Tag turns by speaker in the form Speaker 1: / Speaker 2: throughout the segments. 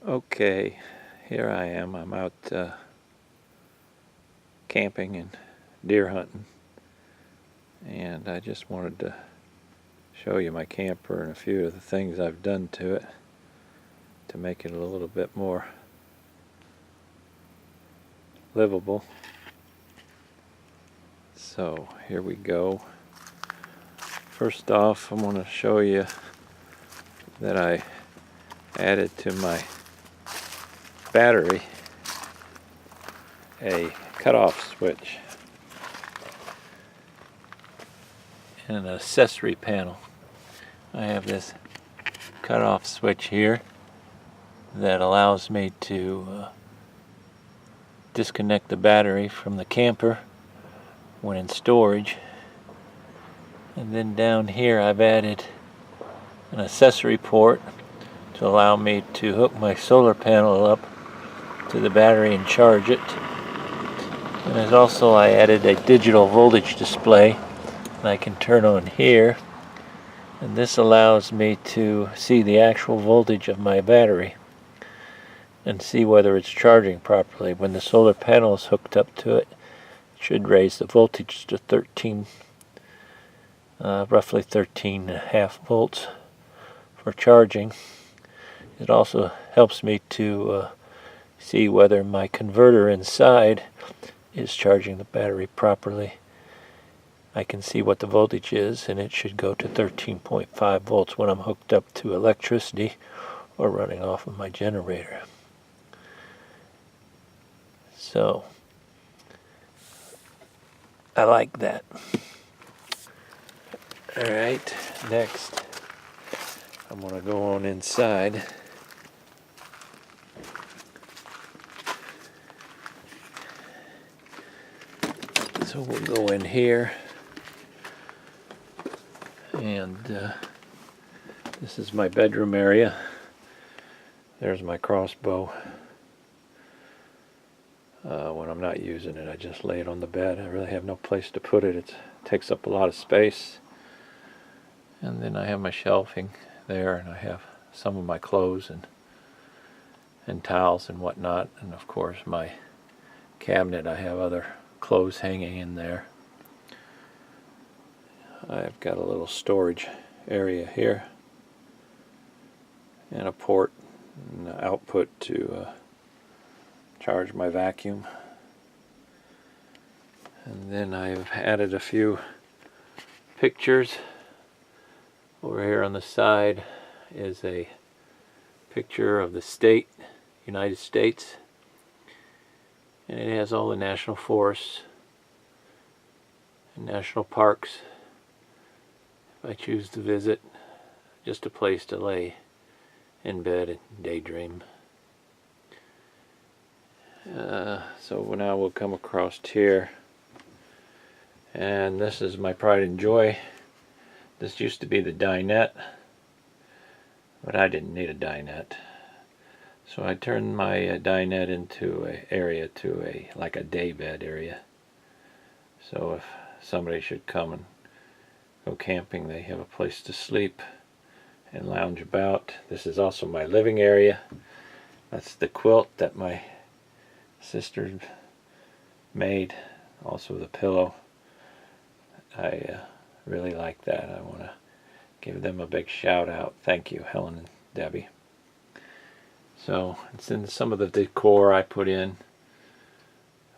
Speaker 1: Okay, here I am. I'm out camping and deer hunting, and I just wanted to show you my camper and a few of the things I've done to it to make it a little bit more livable. So here we go. First off, I'm going to show you that I added to my battery a cutoff switch and an accessory panel. I have this cutoff switch here that allows me to disconnect the battery from the camper when in storage. And then down here I've added an accessory port to allow me to hook my solar panel up to the battery and charge it. And there's also, I added a digital voltage display that I can turn on here, and this allows me to see the actual voltage of my battery and see whether it's charging properly. When the solar panel is hooked up to it, it should raise the voltage to roughly 13.5 volts for charging. It also helps me to see whether my converter inside is charging the battery properly. I can see what the voltage is, and it should go to 13.5 volts when I'm hooked up to electricity or running off of my generator. So I like that. Alright, next I'm going to go on inside. So we'll go in here, and this is my bedroom area. There's my crossbow. When I'm not using it, I just lay it on the bed. I really have no place to put it. It takes up a lot of space. And then I have my shelving there, and I have some of my clothes and towels and whatnot. And of course my cabinet, I have other clothes hanging in there. I've got a little storage area here and a port and an output to charge my vacuum. And then I've added a few pictures. Over here on the side is a picture of the United States. And it has all the national forests and national parks. If I choose to visit, just a place to lay in bed and daydream. So now we'll come across here, and this is my pride and joy. This used to be the dinette, but I didn't need a dinette. So I turned my dinette into an area like a day bed area. So if somebody should come and go camping, they have a place to sleep and lounge about. This is also my living area. That's the quilt that my sister made, also the pillow. I really like that. I want to give them a big shout out. Thank you, Helen and Debbie. So it's in some of the decor I put in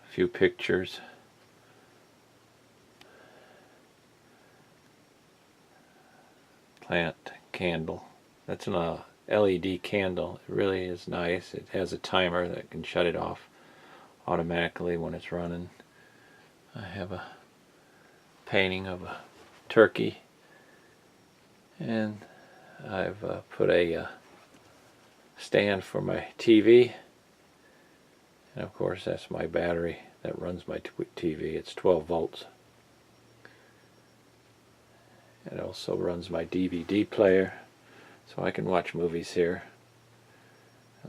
Speaker 1: a few pictures. Plant candle. That's an LED candle. It really is nice. It has a timer that can shut it off automatically when it's running. I have a painting of a turkey, and I've put a stand for my TV, and of course that's my battery that runs my TV. It's 12 volts. It also runs my DVD player, so I can watch movies here.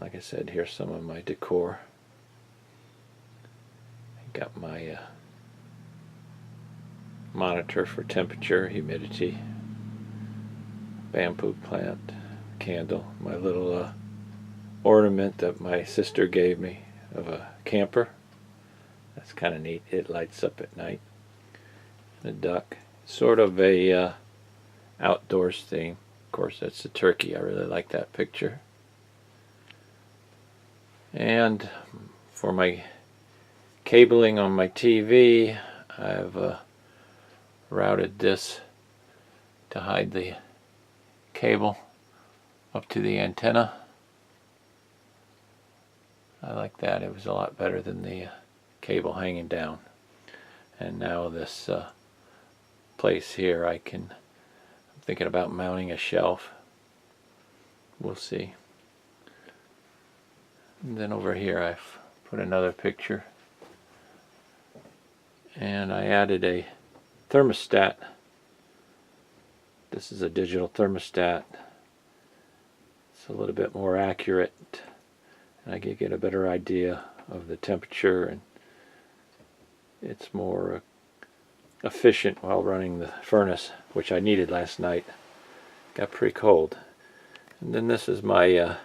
Speaker 1: Like I said, here's some of my decor. I got my monitor for temperature, humidity, bamboo plant, candle, my little ornament that my sister gave me of a camper. That's kind of neat. It lights up at night. A duck. Sort of a outdoors theme. Of course, that's the turkey. I really like that picture. And for my cabling on my TV, I've routed this to hide the cable up to the antenna. I like that. It was a lot better than the cable hanging down. And now this place here, I'm thinking about mounting a shelf. We'll see. And then over here I've put another picture. And I added a thermostat. This is a digital thermostat. It's a little bit more accurate, and I can get a better idea of the temperature, and it's more efficient while running the furnace, which I needed last night. Got pretty cold. And then this is my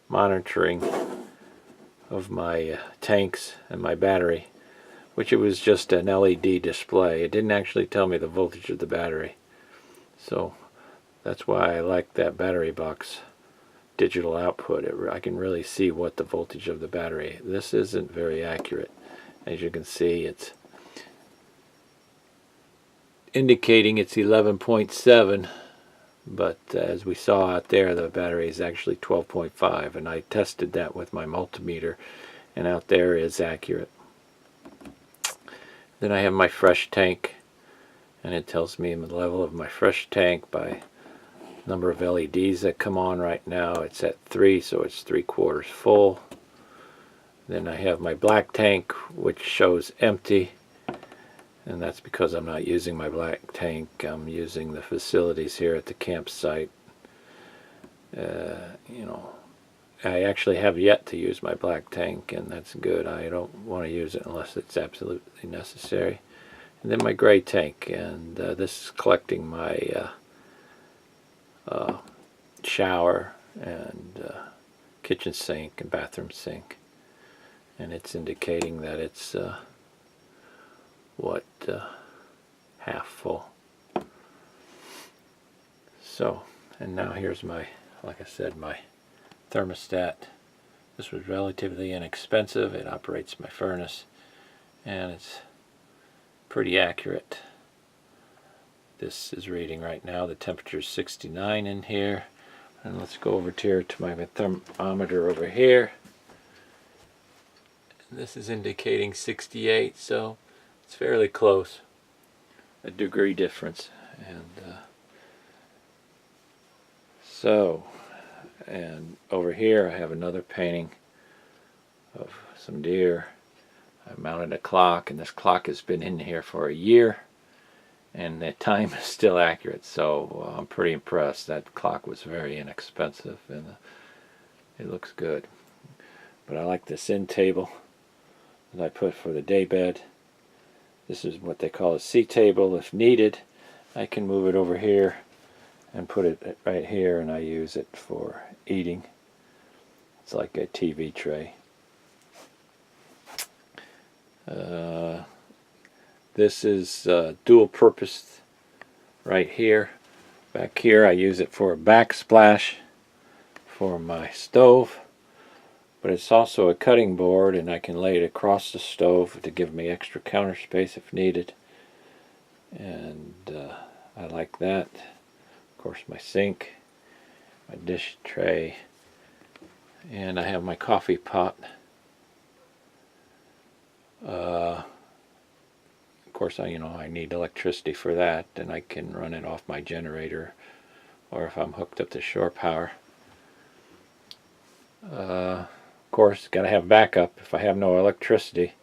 Speaker 1: monitoring of my tanks and my battery, which it was just an LED display. It didn't actually tell me the voltage of the battery. So that's why I like that battery box digital output. I can really see what the voltage of the battery. This isn't very accurate. As you can see, it's indicating it's 11.7, but as we saw out there, the battery is actually 12.5, and I tested that with my multimeter, and out there is accurate. Then I have my fresh tank, and it tells me the level of my fresh tank by number of LEDs that come on. Right now it's at 3, so it's 3/4 full. Then I have my black tank, which shows empty, and that's because I'm not using my black tank. I'm using the facilities here at the campsite. You know, I actually have yet to use my black tank, and that's good. I don't want to use it unless it's absolutely necessary. And then my gray tank, and this is collecting my shower and kitchen sink and bathroom sink, and it's indicating that it's half full. So, and now here's my, like I said, my thermostat. This was relatively inexpensive. It operates my furnace, and it's pretty accurate. This is reading right now, the temperature is 69 in here. And let's go over here to my thermometer over here. And this is indicating 68, so it's fairly close. A degree difference. And and over here I have another painting of some deer. I mounted a clock, and this clock has been in here for a year, and the time is still accurate, so I'm pretty impressed. That clock was very inexpensive, and it looks good. But I like this end table that I put for the day bed. This is what they call a C table. If needed, I can move it over here and put it right here, and I use it for eating. It's like a TV tray. This is dual purpose right here. Back here I use it for a backsplash for my stove, but it's also a cutting board, and I can lay it across the stove to give me extra counter space if needed. And I like that. Of course, my sink, my dish tray, and I have my coffee pot. Of course, I need electricity for that, and I can run it off my generator, or if I'm hooked up to shore power. Of course, got to have backup. If I have no electricity,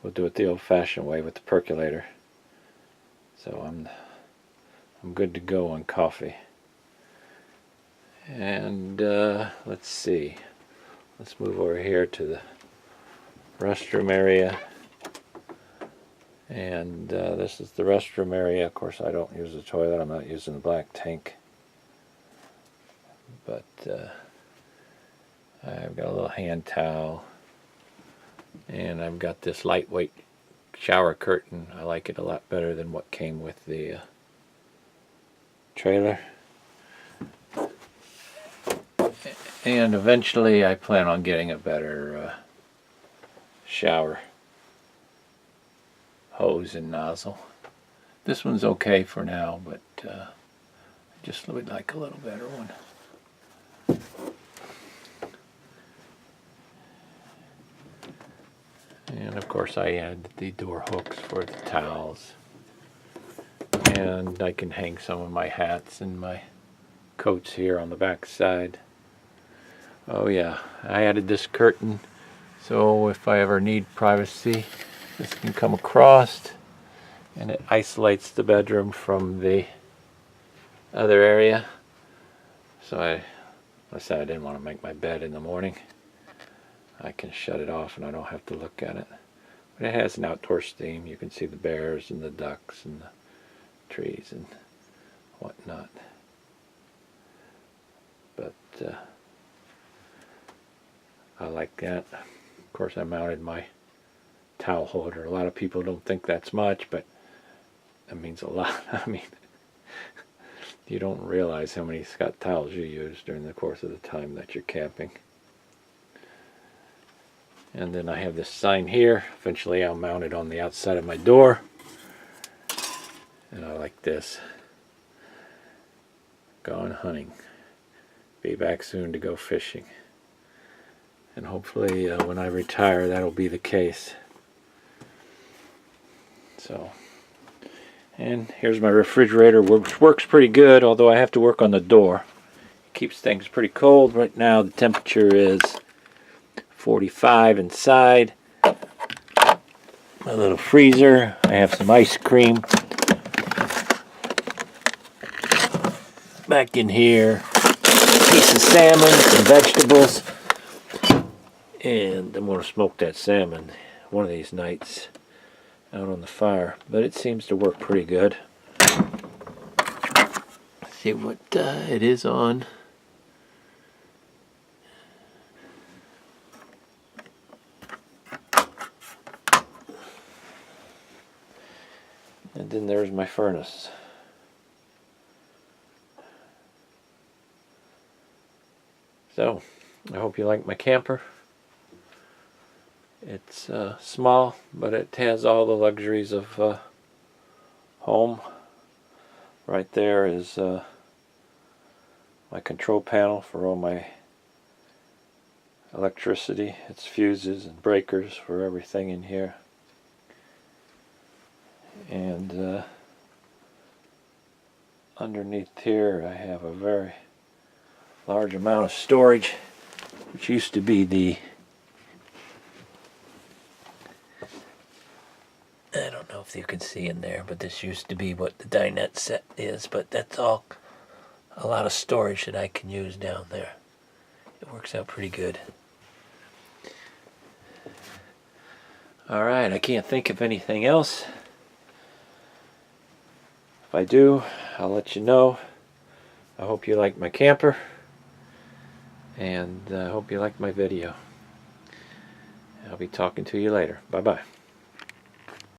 Speaker 1: we'll do it the old-fashioned way with the percolator. So I'm good to go on coffee. And let's see. Let's move over here to the restroom area. And this is the restroom area. Of course, I don't use the toilet. I'm not using the black tank. But I've got a little hand towel, and I've got this lightweight shower curtain. I like it a lot better than what came with the trailer. And eventually I plan on getting a better shower hose and nozzle. This one's okay for now, but I just would like a little better one. And of course I add the door hooks for the towels. And I can hang some of my hats and my coats here on the back side. Oh yeah, I added this curtain so if I ever need privacy, this can come across and it isolates the bedroom from the other area. So I decided I didn't want to make my bed in the morning. I can shut it off and I don't have to look at it. But it has an outdoor steam. You can see the bears and the ducks and the trees and whatnot. But I like that. Of course I mounted my towel holder. A lot of people don't think that's much, but that means a lot. I mean, you don't realize how many Scott towels you use during the course of the time that you're camping. And then I have this sign here. Eventually I'll mount it on the outside of my door. And I like this. Gone hunting. Be back soon to go fishing. And hopefully when I retire that'll be the case. So, and here's my refrigerator, which works pretty good, although I have to work on the door. It keeps things pretty cold. Right now the temperature is 45 inside. My little freezer, I have some ice cream back in here, piece of salmon, some vegetables, and I'm going to smoke that salmon one of these nights out on the fire, but it seems to work pretty good. Let's see what it is on. And then there's my furnace. So, I hope you like my camper. It's small, but it has all the luxuries of home. Right there is my control panel for all my electricity. It's fuses and breakers for everything in here. And underneath here I have a very large amount of storage, which used to be the, I don't know if you can see in there, but this used to be what the dinette set is, but that's all a lot of storage that I can use down there. It works out pretty good. Alright, I can't think of anything else. If I do, I'll let you know. I hope you like my camper, and I hope you like my video. I'll be talking to you later. Bye-bye.